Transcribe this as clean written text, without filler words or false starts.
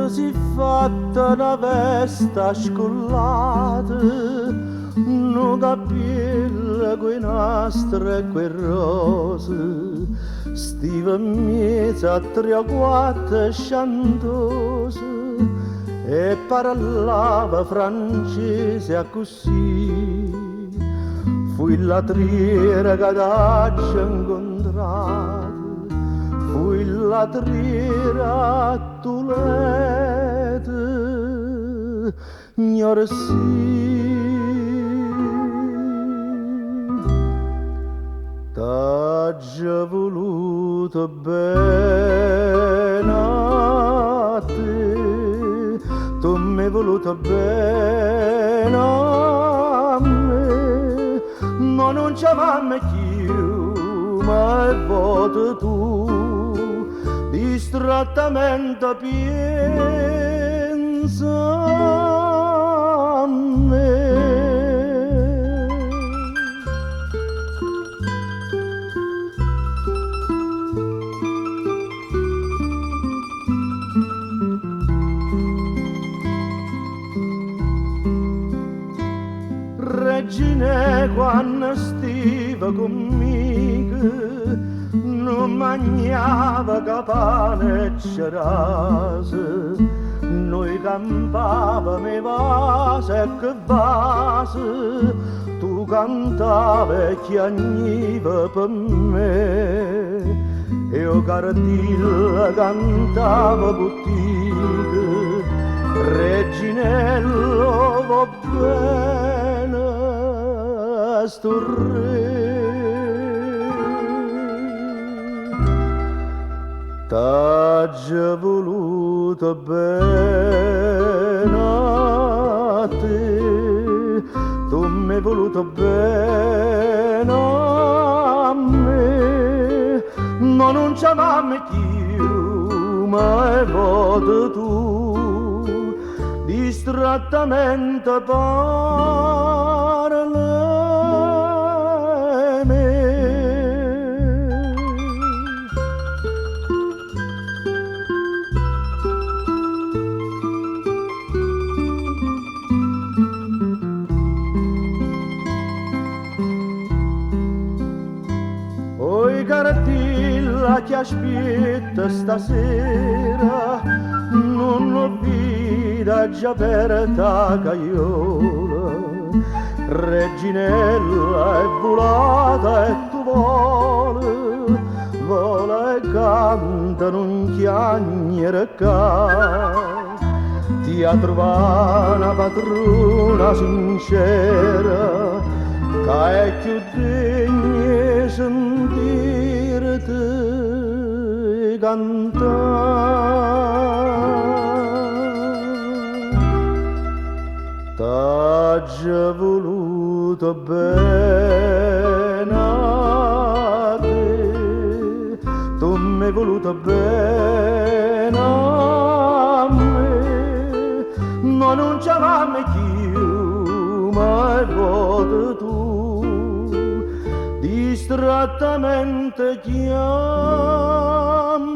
si fatta una vesta scollata, non capilla quei nastri e quei rose, stiva in mezzo a 3 o 4 sciantose e parlava francese a così. Fui la triera che t'ho incontrato, fui la triera tulete, ignore sì. T'ho già voluto bene a te, tu mi hai voluto bene a me, ma non c'è mamma più, ma è voto tu, distrattamente pensa a me. Regine, quando stiva conmigo, non mangiava capane e cerase, noi campavamo i vasi e che vasi, tu cantavi e chiagniva per me, e io cardilla cantavo bottiglie, Reginello va bene sto re. T'ho già voluto bene a te, tu mi hai voluto bene a me, ma non c'è mamma più, ma è voto tu, distrattamente parla me. Oi cartilla che aspetta stasera, non l'ho vita già aperta caiola, Reginella è volata e tu vola e canta non chiagnere ca, ti ha trovato una padrona sincera, che è più degna sentirti cantare. T'ho già voluto bene a te, tu mi hai voluto bene a me, ma non c'è mamma più, ma è voto tu, distrattamente chiama